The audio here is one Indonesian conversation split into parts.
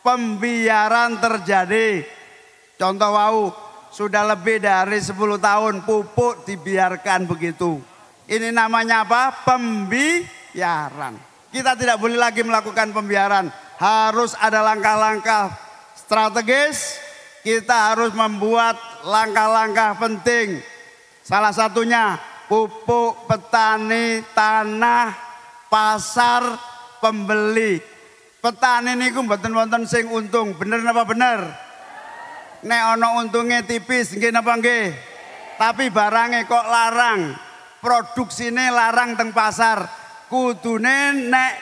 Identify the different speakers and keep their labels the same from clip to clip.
Speaker 1: pembiaran terjadi. Contoh wau, sudah lebih dari 10 tahun pupuk dibiarkan begitu. Ini namanya apa? Pembiaran. Kita tidak boleh lagi melakukan pembiaran. Harus ada langkah-langkah strategis. Kita harus membuat langkah-langkah penting. Salah satunya pupuk, petani, tanah, pasar, pembeli. Petani niku mboten wonten sing untung, bener napa bener? Nek ana untunge tipis nggih napa nggih? Tapi barangnya kok larang, produksine larang teng pasar. Kudune nek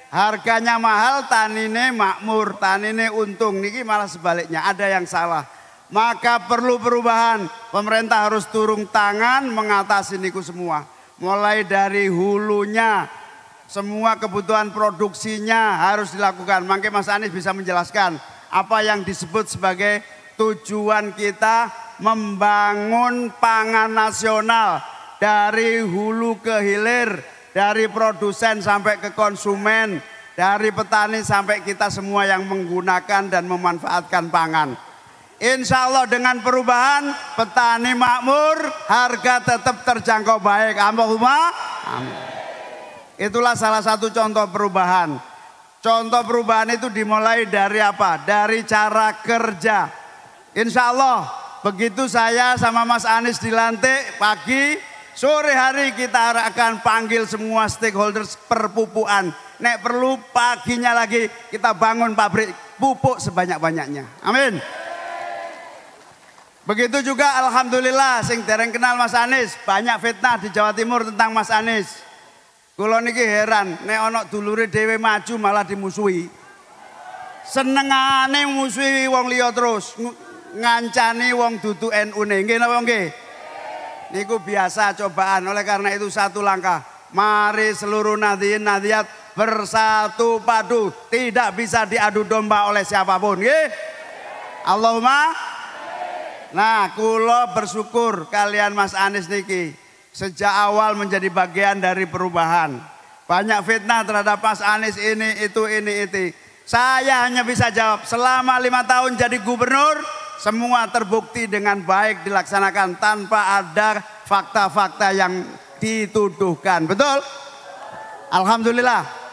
Speaker 1: harganya mahal, tanine makmur, tanine untung. Niki malah sebaliknya, ada yang salah. Maka perlu perubahan. Pemerintah harus turun tangan mengatasi niku semua. Mulai dari hulunya, semua kebutuhan produksinya harus dilakukan. Mungkin Mas Anies bisa menjelaskan apa yang disebut sebagai tujuan kita membangun pangan nasional dari hulu ke hilir, dari produsen sampai ke konsumen, dari petani sampai kita semua yang menggunakan dan memanfaatkan pangan. Insya Allah dengan perubahan petani makmur, harga tetap terjangkau baik. Allahumma amin. Itulah salah satu contoh perubahan. Contoh perubahan itu dimulai dari apa? Dari cara kerja. Insya Allah begitu saya sama Mas Anies dilantik pagi, sore hari kita akan panggil semua stakeholders perpupukan. Nek perlu paginya lagi kita bangun pabrik pupuk sebanyak-banyaknya. Amin. Begitu juga alhamdulillah sing dereng kenal Mas Anies, banyak fitnah di Jawa Timur tentang Mas Anies. Kula niki heran, nek ana dulure dhewe maju malah dimusuhi. Senengane musuhi wong liya terus, ngancani wong dudu NU-ne. Nggih napa nggih? Niku biasa cobaan. Oleh karena itu satu langkah, mari seluruh nadhiin nadhiat bersatu padu, tidak bisa diadu domba oleh siapapun. Nggih? Allahumma. Nah, kula bersyukur kalian Mas Anies niki sejak awal menjadi bagian dari perubahan. Banyak fitnah terhadap Mas Anies ini, itu. Saya hanya bisa jawab, selama 5 tahun jadi gubernur, semua terbukti dengan baik dilaksanakan tanpa ada fakta-fakta yang dituduhkan. Betul? Alhamdulillah.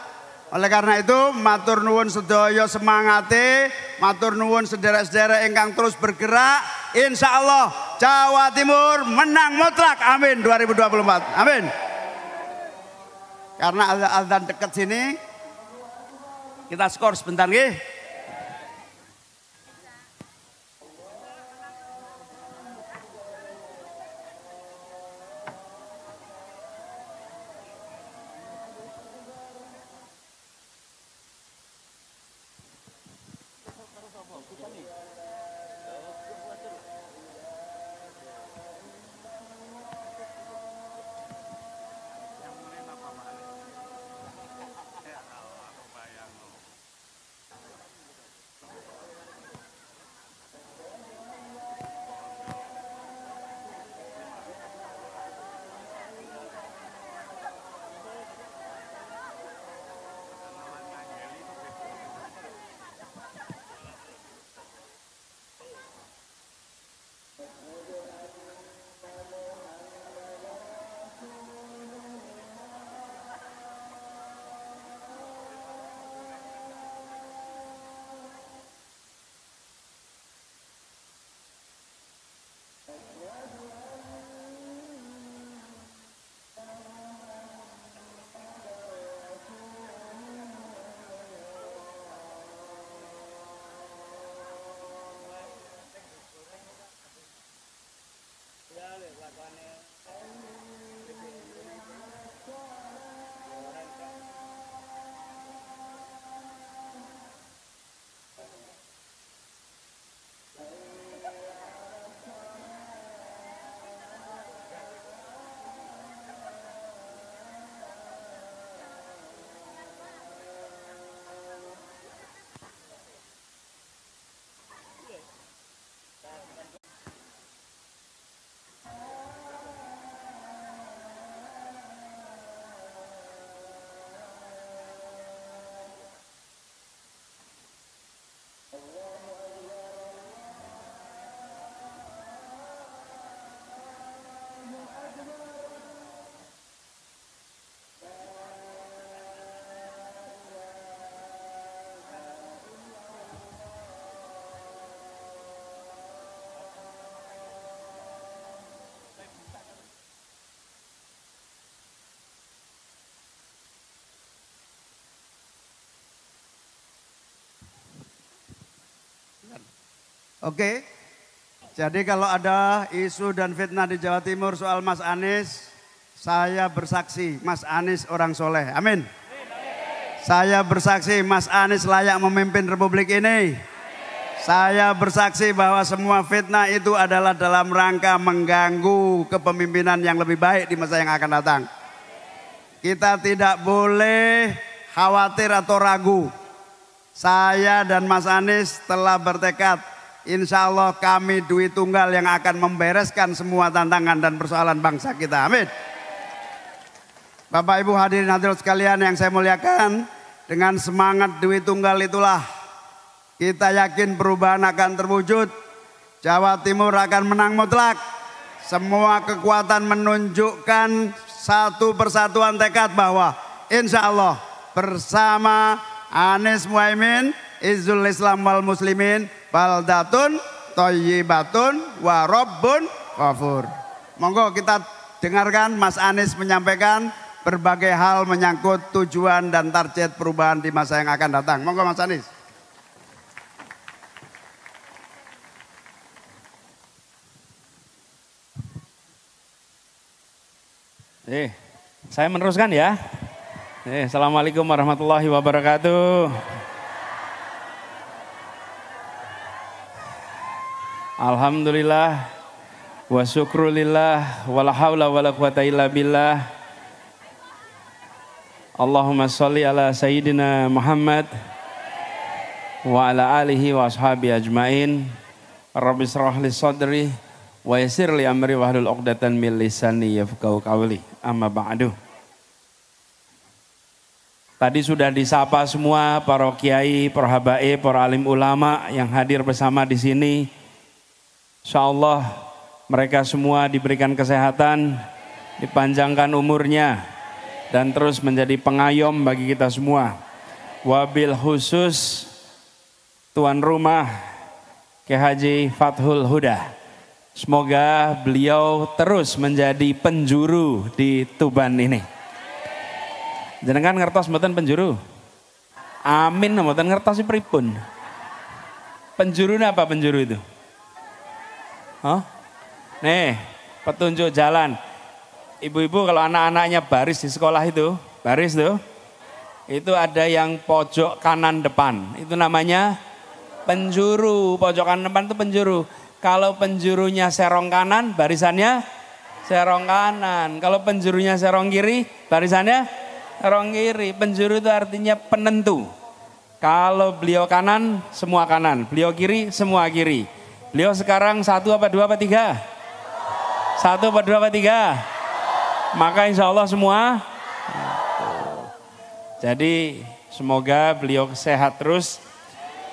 Speaker 1: Oleh karena itu, matur nuwun sedaya semangate, matur nuwun sederek-sederek ingkang terus bergerak. Insya Allah Jawa Timur menang mutlak. Amin 2024. Amin. Karena azan dekat sini, kita skor sebentar nggih. Oke. Jadi kalau ada isu dan fitnah di Jawa Timur soal Mas Anies, saya bersaksi Mas Anies orang soleh. Amin. Saya bersaksi Mas Anies layak memimpin Republik ini. Saya bersaksi bahwa semua fitnah itu adalah dalam rangka mengganggu kepemimpinan yang lebih baik di masa yang akan datang. Kita tidak boleh khawatir atau ragu. Saya dan Mas Anies telah bertekad, insya Allah kami Dwi Tunggal yang akan membereskan semua tantangan dan persoalan bangsa kita. Amin. Bapak Ibu hadirin hadirat sekalian yang saya muliakan, dengan semangat Dwi Tunggal itulah kita yakin perubahan akan terwujud. Jawa Timur akan menang mutlak. Semua kekuatan menunjukkan satu persatuan tekad bahwa insya Allah bersama Anies Muhaimin, Izzul Islam wal Muslimin, baldatun thayyibatun wa rabbun ghafur. Monggo kita dengarkan Mas Anies menyampaikan berbagai hal menyangkut tujuan dan target perubahan di masa yang akan datang. Monggo Mas Anies.
Speaker 2: Saya meneruskan ya. Assalamualaikum warahmatullahi wabarakatuh. Alhamdulillah wa syukrulillah wa la haula wa la quwata illa billah. Allahumma sholli ala sayyidina Muhammad wa ala alihi wa ashabi ajmain. Rabbi shrah li sadri wa yassir li amri wahlul 'uqdatam min lisani yafqahu qawli. Amma ba'du. Tadi sudah disapa semua para kiai, para habaib, para alim ulama yang hadir bersama di sini. Insyaallah mereka semua diberikan kesehatan, dipanjangkan umurnya dan terus menjadi pengayom bagi kita semua. Wabil khusus tuan rumah Kyai Haji Fathul Huda. Semoga beliau terus menjadi penjuru di Tuban ini. Jenengan ngertos mboten penjuru? Amin mboten ngertos pripun. Penjuru apa penjuru itu? Oh? Nih, petunjuk jalan. Ibu-ibu kalau anak-anaknya baris di sekolah itu, baris tuh. Itu ada yang pojok kanan depan. Itu namanya penjuru. Pojok kanan depan itu penjuru. Kalau penjurunya serong kanan, barisannya serong kanan. Kalau penjurunya serong kiri, barisannya serong kiri. Penjuru itu artinya penentu. Kalau beliau kanan, semua kanan. Beliau kiri, semua kiri. Beliau sekarang 1 apa 2 apa 3? 1 apa 2 apa 3? Maka insya Allah semua. Jadi semoga beliau sehat terus.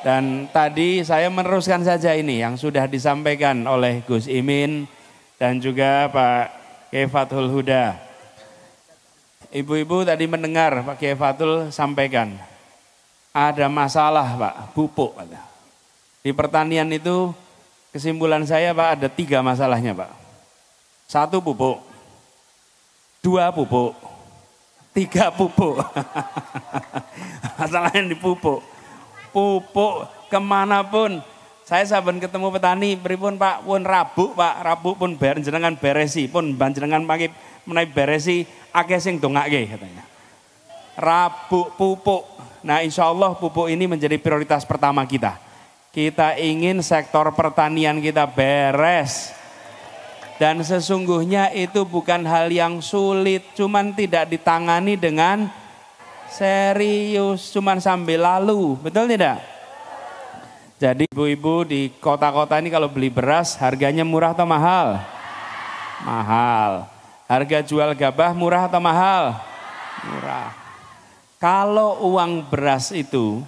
Speaker 2: Dan tadi saya meneruskan saja ini yang sudah disampaikan oleh Gus Imin dan juga Pak Kyai Fathul Huda. Ibu-ibu tadi mendengar Pak Kyai Fathul sampaikan, ada masalah Pak, pupuk. Di pertanian itu kesimpulan saya Pak ada 3 masalahnya Pak. 1 pupuk, 2 pupuk, 3 pupuk. Masalahnya di pupuk. Pupuk kemanapun saya saben ketemu petani pripun Pak pun rabuk Pak rabuk pun jenengan beresi pun jenengan pakai menaik beresi akeh sing dongake katanya rabuk pupuk. Nah insya Allah pupuk ini menjadi prioritas pertama kita ingin sektor pertanian kita beres dan sesungguhnya itu bukan hal yang sulit cuman tidak ditangani dengan serius, cuman sambil lalu, betul tidak? Jadi ibu-ibu di kota-kota ini kalau beli beras harganya murah atau mahal? Mahal. Harga jual gabah murah atau mahal? Murah. Kalau uang beras itu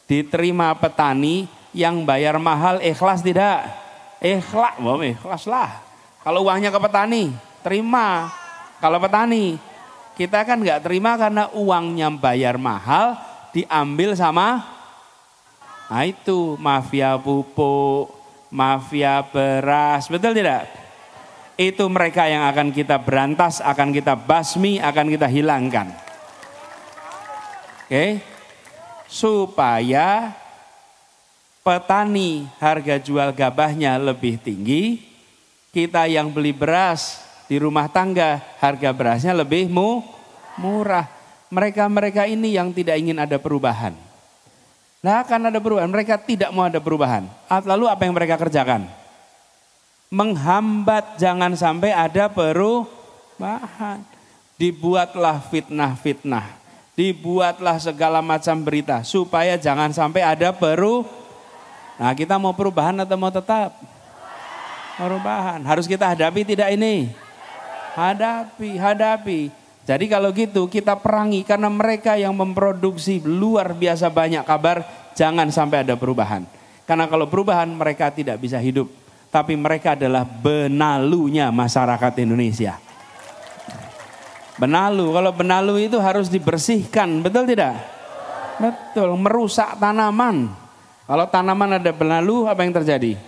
Speaker 2: diterima petani yang bayar mahal ikhlas tidak? Ikhlas, ikhlas lah. Kalau uangnya ke petani, terima. Kalau petani kita kan nggak terima karena uangnya bayar mahal diambil sama nah itu mafia pupuk, mafia beras, betul tidak? Itu mereka yang akan kita berantas, akan kita basmi, akan kita hilangkan. Oke? Supaya petani harga jual gabahnya lebih tinggi, kita yang beli beras di rumah tangga harga berasnya lebih murah. Mereka-mereka ini yang tidak ingin ada perubahan. Nah, akan ada perubahan, mereka tidak mau ada perubahan. Lalu apa yang mereka kerjakan? Menghambat jangan sampai ada perubahan. Dibuatlah fitnah-fitnah. Dibuatlah segala macam berita supaya jangan sampai ada Nah, kita mau perubahan atau mau tetap? Perubahan. Harus kita hadapi tidak ini? Hadapi. Jadi kalau gitu kita perangi karena mereka yang memproduksi luar biasa banyak kabar, jangan sampai ada perubahan. Karena kalau perubahan mereka tidak bisa hidup. Tapi mereka adalah benalunya masyarakat Indonesia. Benalu, kalau benalu itu harus dibersihkan, betul tidak? Betul, merusak tanaman. Kalau tanaman ada benalu, apa yang terjadi?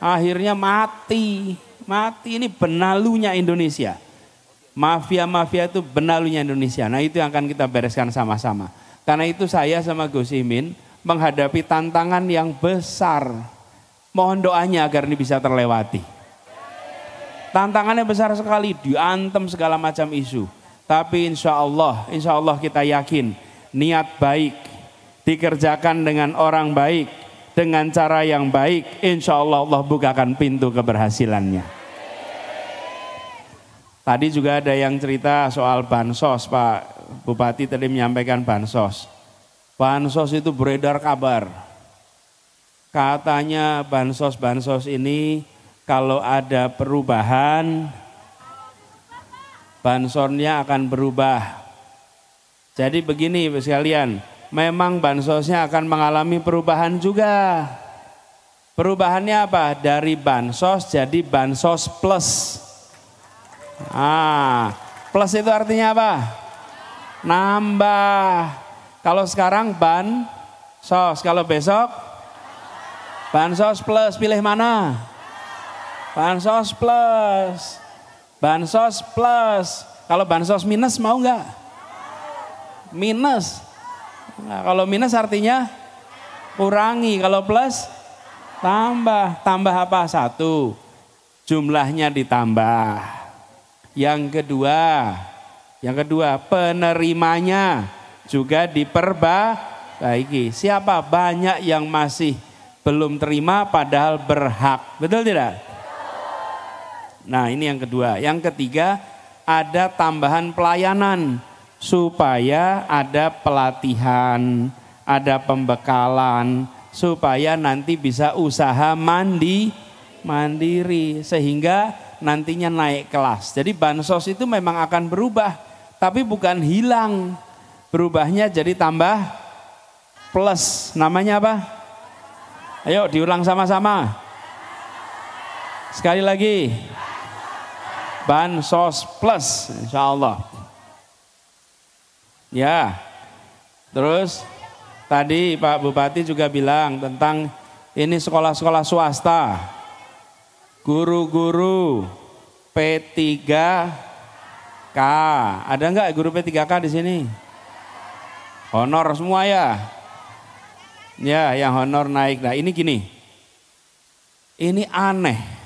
Speaker 2: Akhirnya mati. Mati, ini benalunya Indonesia. Mafia-mafia itu benalunya Indonesia. Nah, itu yang akan kita bereskan sama-sama. Karena itu saya sama Gus Imin menghadapi tantangan yang besar. Mohon doanya agar ini bisa terlewati. Tantangannya besar sekali, diantem segala macam isu. Tapi insya Allah kita yakin niat baik dikerjakan dengan orang baik, dengan cara yang baik, insya Allah Allah bukakan pintu keberhasilannya. Tadi juga ada yang cerita soal bansos, Pak Bupati tadi menyampaikan bansos. Bansos itu beredar kabar. Katanya bansos ini kalau ada perubahan, bansosnya akan berubah. Jadi begini sekalian, memang bansosnya akan mengalami perubahan juga. Perubahannya apa? Dari bansos jadi bansos plus. Plus itu artinya apa? Nambah. Kalau sekarang bansos, kalau besok bansos plus, pilih mana? Bansos plus. Bansos plus. Kalau bansos minus mau nggak? Minus. Nah, kalau minus artinya kurangi. Kalau plus tambah. Tambah apa? Satu, jumlahnya ditambah. Yang kedua penerimanya juga diperbaiki. Siapa? Banyak yang masih belum terima padahal berhak. Betul tidak? Nah, ini yang kedua. Yang ketiga, ada tambahan pelayanan supaya ada pelatihan, ada pembekalan supaya nanti bisa usaha mandiri sehingga nantinya naik kelas. Jadi bansos itu memang akan berubah, tapi bukan hilang. Berubahnya jadi tambah plus. Namanya apa? Ayo diulang sama-sama. Sekali lagi. Bansos plus, insya Allah. Ya, terus tadi Pak Bupati juga bilang tentang ini sekolah-sekolah swasta, guru-guru P3K. Ada nggak guru P3K di sini? Honor semua ya? Ya, yang honor naik. Nah, ini gini, ini aneh.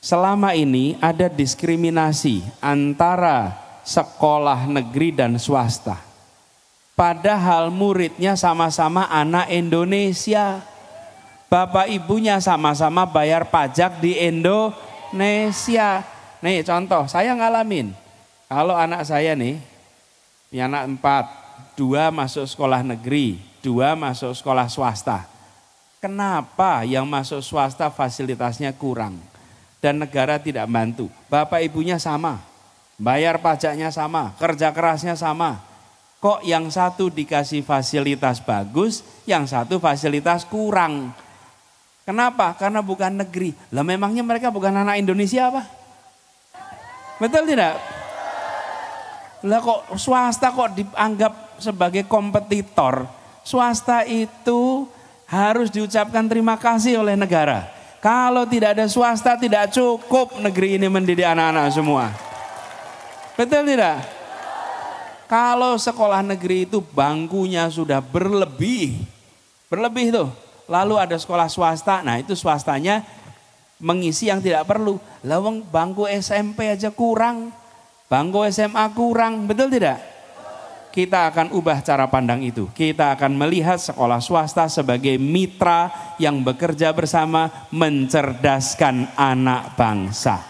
Speaker 2: Selama ini ada diskriminasi antara sekolah negeri dan swasta. Padahal muridnya sama-sama anak Indonesia. Bapak ibunya sama-sama bayar pajak di Indonesia. Nih contoh, saya ngalamin. Kalau anak saya nih, punya anak 4, 2 masuk sekolah negeri, 2 masuk sekolah swasta. Kenapa yang masuk swasta fasilitasnya kurang? Dan negara tidak bantu. Bapak ibunya sama, bayar pajaknya sama, kerja kerasnya sama. Kok yang satu dikasih fasilitas bagus, yang satu fasilitas kurang? Kenapa? Karena bukan negeri. Lah memangnya mereka bukan anak Indonesia apa? Betul tidak? Lah kok swasta kok dianggap sebagai kompetitor? Swasta itu harus diucapkan terima kasih oleh negara. Kalau tidak ada swasta tidak cukup negeri ini mendidik anak-anak semua. Betul tidak? Kalau sekolah negeri itu bangkunya sudah berlebih. berlebih tuh. Lalu ada sekolah swasta, nah itu swastanya mengisi yang tidak perlu. Lawang bangku SMP aja kurang, bangku SMA kurang, betul tidak? Kita akan ubah cara pandang itu. Kita akan melihat sekolah swasta sebagai mitra yang bekerja bersama mencerdaskan anak bangsa.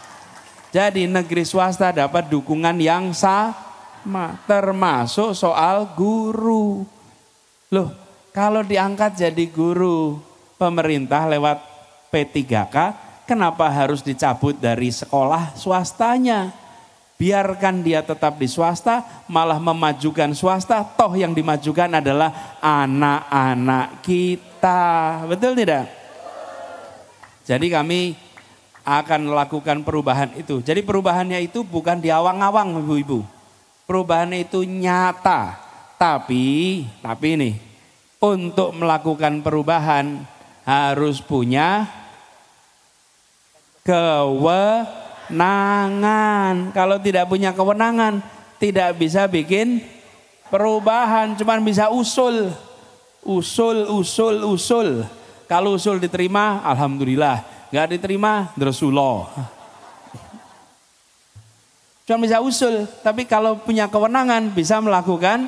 Speaker 2: Jadi negeri swasta dapat dukungan yang sama, termasuk soal guru. Loh, kalau diangkat jadi guru pemerintah lewat P3K, kenapa harus dicabut dari sekolah swastanya? Biarkan dia tetap di swasta, malah memajukan swasta, toh yang dimajukan adalah anak-anak kita. Betul tidak? Jadi kami akan melakukan perubahan itu. Jadi perubahannya itu bukan di awang-awang ibu-ibu. Perubahannya itu nyata. Tapi ini, untuk melakukan perubahan harus punya kewenangan. Kalau tidak punya kewenangan, tidak bisa bikin perubahan, cuman bisa usul. Kalau usul diterima, alhamdulillah. Nggak diterima, Rasulullah. Cuma bisa usul, tapi kalau punya kewenangan bisa melakukan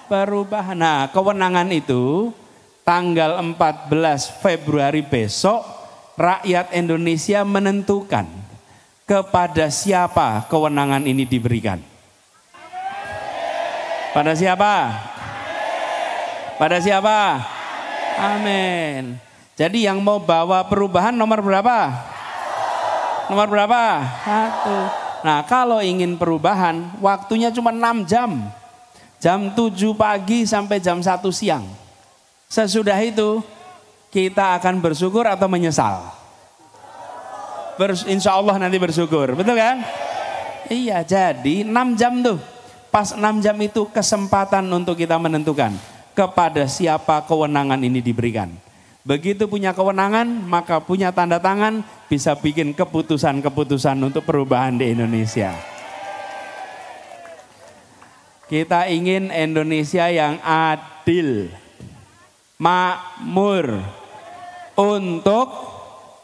Speaker 2: perubahan. Nah, kewenangan itu tanggal 14 Februari besok rakyat Indonesia menentukan kepada siapa kewenangan ini diberikan. Pada siapa? Pada siapa? Amin. Jadi yang mau bawa perubahan nomor berapa? Nomor berapa? 1. Nah, kalau ingin perubahan waktunya cuma 6 jam. Jam 7 pagi sampai jam 1 siang. Sesudah itu kita akan bersyukur atau menyesal? Insya Allah nanti bersyukur, betul kan? Iya, jadi 6 jam tuh. Pas 6 jam itu kesempatan untuk kita menentukan kepada siapa kewenangan ini diberikan. Begitu punya kewenangan, maka punya tanda tangan, bisa bikin keputusan-keputusan untuk perubahan di Indonesia. Kita ingin Indonesia yang adil, makmur, untuk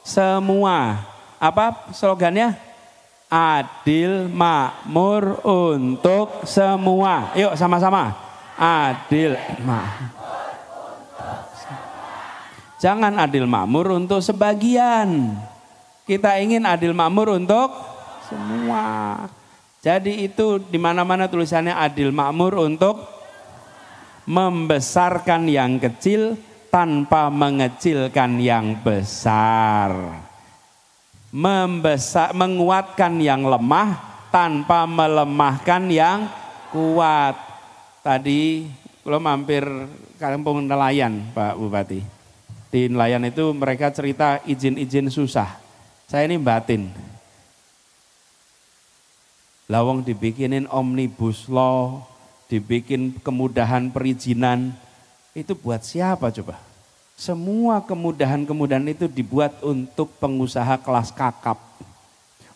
Speaker 2: semua. Apa slogannya? Adil, makmur, untuk semua. Yuk sama-sama. Adil, makmur. Jangan adil makmur untuk sebagian. Kita ingin adil makmur untuk semua. Jadi itu di mana-mana tulisannya adil makmur untuk membesarkan yang kecil tanpa mengecilkan yang besar. Menguatkan yang lemah tanpa melemahkan yang kuat. Tadi kalau mampir kampung nelayan Pak Bupati. Di nelayan itu mereka cerita izin-izin susah. Saya ini batin. Lawang dibikinin omnibus law, dibikin kemudahan perizinan. Itu buat siapa coba? Semua kemudahan-kemudahan itu dibuat untuk pengusaha kelas kakap.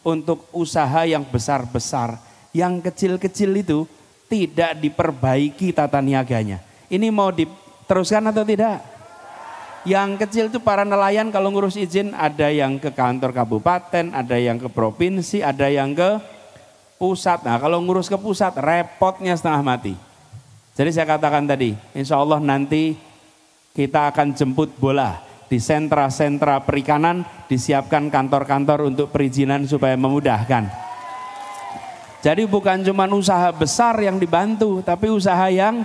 Speaker 2: Untuk usaha yang besar-besar. Yang kecil-kecil itu tidak diperbaiki tata niaganya. Ini mau diteruskan atau tidak? Yang kecil itu para nelayan kalau ngurus izin ada yang ke kantor kabupaten, ada yang ke provinsi, ada yang ke pusat. Nah kalau ngurus ke pusat repotnya setengah mati. Jadi saya katakan tadi, insya Allah nanti kita akan jemput bola di sentra-sentra perikanan, disiapkan kantor-kantor untuk perizinan supaya memudahkan. Jadi bukan cuma usaha besar yang dibantu, tapi usaha yang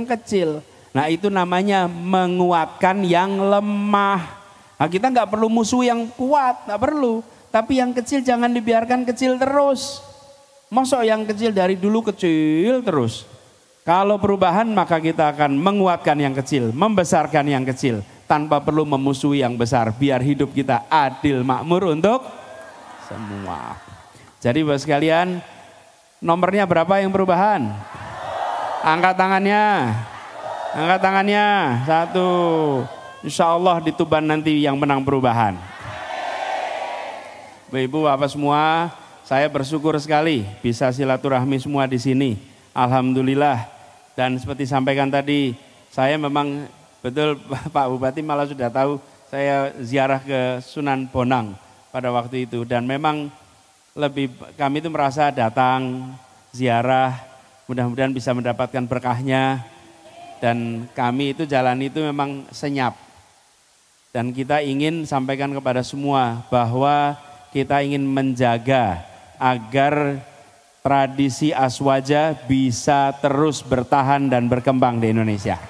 Speaker 2: kecil. Nah itu namanya menguatkan yang lemah. Nah kita nggak perlu musuh yang kuat, nggak perlu. Tapi yang kecil jangan dibiarkan kecil terus. Masa yang kecil dari dulu kecil terus. Kalau perubahan maka kita akan menguatkan yang kecil, membesarkan yang kecil. Tanpa perlu memusuhi yang besar. Biar hidup kita adil makmur untuk semua. Jadi buat sekalian, nomornya berapa yang perubahan? Angkat tangannya. Angkat tangannya. 1. Insya Allah di Tuban nanti yang menang perubahan. Ibu Bapak semua, saya bersyukur sekali bisa silaturahmi semua di sini. Alhamdulillah. Dan seperti sampaikan tadi, Saya memang betul Pak Bupati malah sudah tahu saya ziarah ke Sunan Bonang pada waktu itu. Dan memang kami itu merasa datang ziarah, mudah-mudahan bisa mendapatkan berkahnya. Dan kami itu jalan itu memang senyap. Dan kita ingin sampaikan kepada semua bahwa kita ingin menjaga agar tradisi Aswaja bisa terus bertahan dan berkembang di Indonesia.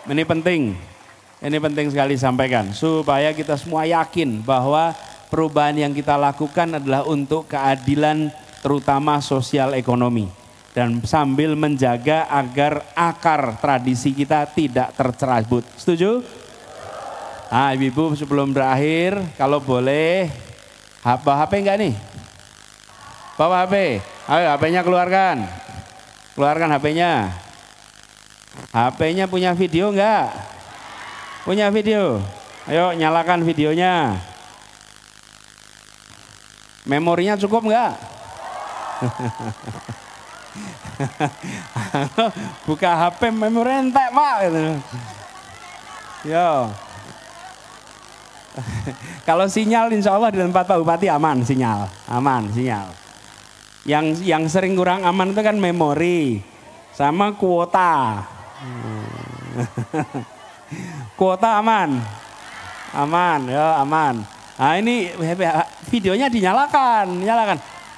Speaker 2: Ini penting sekali sampaikan supaya kita semua yakin bahwa perubahan yang kita lakukan adalah untuk keadilan terutama sosial ekonomi dan sambil menjaga agar akar tradisi kita tidak tercerabut. Setuju? Nah, ibu-ibu sebelum berakhir kalau boleh bawa HP enggak nih? Bawa HP. Ayo HP-nya keluarkan. Keluarkan HP-nya. HP-nya punya video enggak? Punya video. Ayo nyalakan videonya. Memorinya cukup enggak? Buka HP memori entek, Pak. Yo. Kalau sinyal insya Allah di tempat Pak Bupati aman sinyal. Yang sering kurang aman itu kan memori sama kuota. Kuota aman, ya aman. Nah ini videonya nyalakan.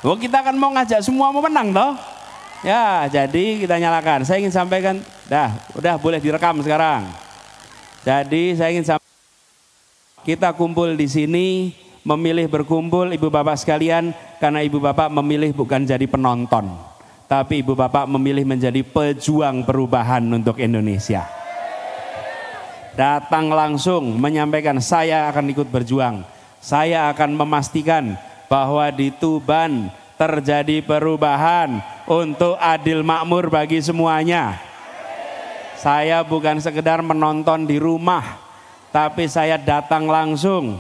Speaker 2: Oh kita kan mau ngajak semua mau menang toh. Ya jadi kita nyalakan. Saya ingin sampaikan, udah boleh direkam sekarang. Jadi saya ingin sampaikan, kita kumpul di sini, memilih berkumpul ibu bapak sekalian karena ibu bapak memilih bukan jadi penonton, tapi ibu bapak memilih menjadi pejuang perubahan untuk Indonesia. Datang langsung menyampaikan saya akan ikut berjuang. Saya akan memastikan bahwa di Tuban terjadi perubahan untuk adil makmur bagi semuanya. Saya bukan sekedar menonton di rumah, tapi saya datang langsung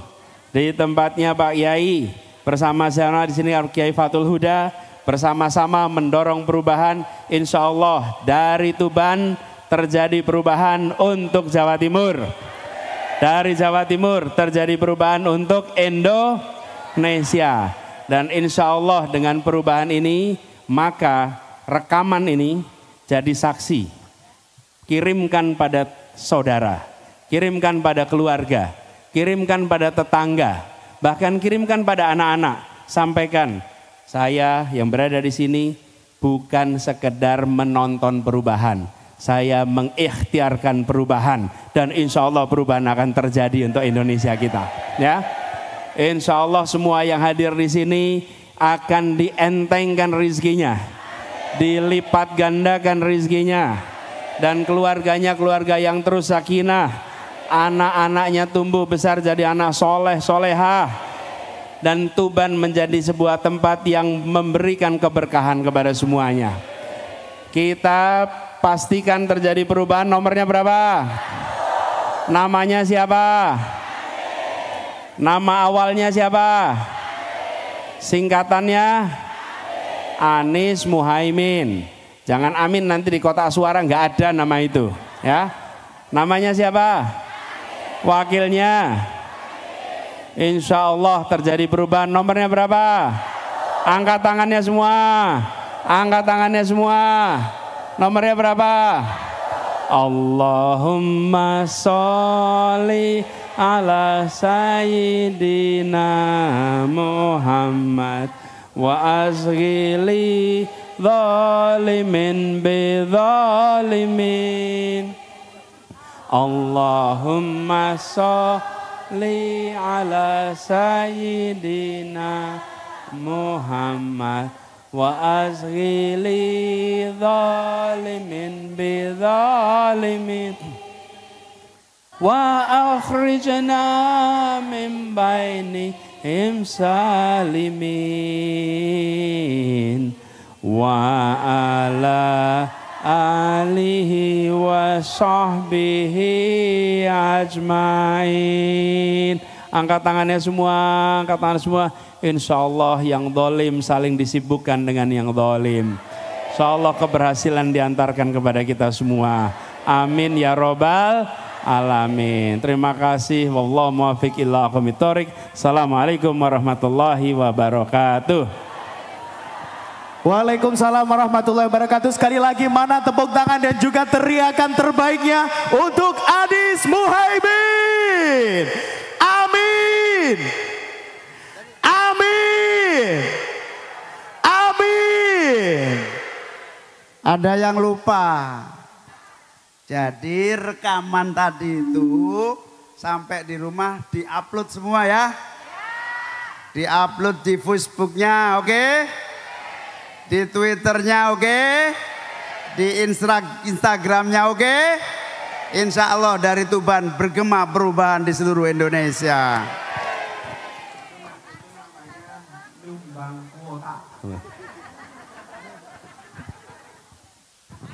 Speaker 2: di tempatnya Pak Kiai bersama saya di sini Kiai Fathul Huda, bersama-sama mendorong perubahan. Insya Allah dari Tuban terjadi perubahan untuk Jawa Timur. Dari Jawa Timur terjadi perubahan untuk Indonesia. Dan insya Allah dengan perubahan ini, maka rekaman ini jadi saksi. Kirimkan pada saudara, kirimkan pada keluarga, kirimkan pada tetangga, bahkan kirimkan pada anak-anak. Sampaikan, saya yang berada di sini bukan sekedar menonton perubahan. Saya mengikhtiarkan perubahan dan insya Allah perubahan akan terjadi untuk Indonesia kita. Ya, insya Allah semua yang hadir di sini akan dientengkan rizkinya, dilipat gandakan rizkinya, dan keluarganya keluarga yang terus sakinah, anak-anaknya tumbuh besar jadi anak soleh solehah, dan Tuban menjadi sebuah tempat yang memberikan keberkahan kepada semuanya. Kita pastikan terjadi perubahan. Nomornya berapa? Namanya siapa? Nama awalnya siapa? Singkatannya Anies Muhaimin. Jangan amin nanti di kotak suara nggak ada nama itu, ya. Namanya siapa? Wakilnya. Insya Allah terjadi perubahan. Nomornya berapa? Angkat tangannya semua. Angkat tangannya semua. Nomornya berapa? Allahumma sholli ala sayyidina Muhammad wa asghili zalimin bi zalimin. Allahumma sholli ala sayyidina Muhammad wa asghili zalimin bi zalimin wa akhrijna min bainihim salimin wa ala alihi wa sahbihi ajmain. Angkat tangannya semua, angkat tangan semua. Insya Allah yang zalim saling disibukkan dengan yang zalim. Insya Allah keberhasilan diantarkan kepada kita semua. Amin ya robbal alamin. Terima kasih. Wallahu muwaffiq ila aqwamit thoriq. Assalamualaikum warahmatullahi wabarakatuh.
Speaker 3: Waalaikumsalam warahmatullahi wabarakatuh. Sekali lagi mana tepuk tangan dan juga teriakan terbaiknya untuk Adis Muhaimin. Amin. Amin. Amin.
Speaker 1: Ada yang lupa. Jadi rekaman tadi itu sampai di rumah diupload semua ya. Diupload di Facebooknya, oke? Di Twitternya, oke? Di Instagramnya, oke? Insya Allah dari Tuban bergema perubahan di seluruh Indonesia.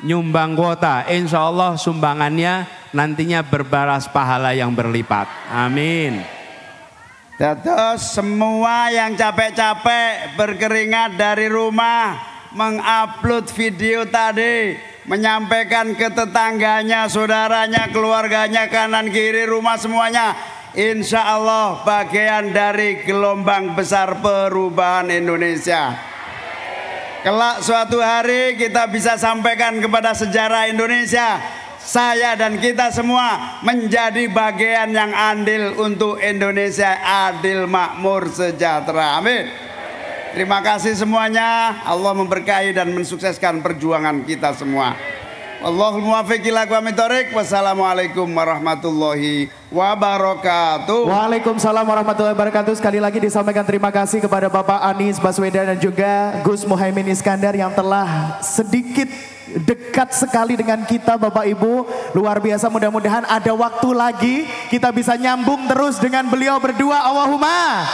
Speaker 2: Nyumbang kuota, insya Allah sumbangannya nantinya berbalas pahala yang berlipat. Amin.
Speaker 1: Terus semua yang capek-capek berkeringat dari rumah mengupload video tadi, menyampaikan ke tetangganya, saudaranya, keluarganya, kanan kiri rumah semuanya, insya Allah bagian dari gelombang besar perubahan Indonesia. Kelak suatu hari kita bisa sampaikan kepada sejarah Indonesia, saya dan kita semua menjadi bagian yang andil untuk Indonesia adil, makmur, sejahtera. Amin. Terima kasih semuanya. Allah memberkahi dan mensukseskan perjuangan kita semua. Allahul muwaffiq ila aqwamit thoriq. Wassalamualaikum warahmatullahi wabarakatuh.
Speaker 3: Waalaikumsalam warahmatullahi wabarakatuh. Sekali lagi disampaikan terima kasih kepada Bapak Anies Baswedan dan juga Gus Muhaimin Iskandar yang telah sedikit dekat sekali dengan kita Bapak Ibu. Luar biasa, mudah-mudahan ada waktu lagi kita bisa nyambung terus dengan beliau berdua. Allahumma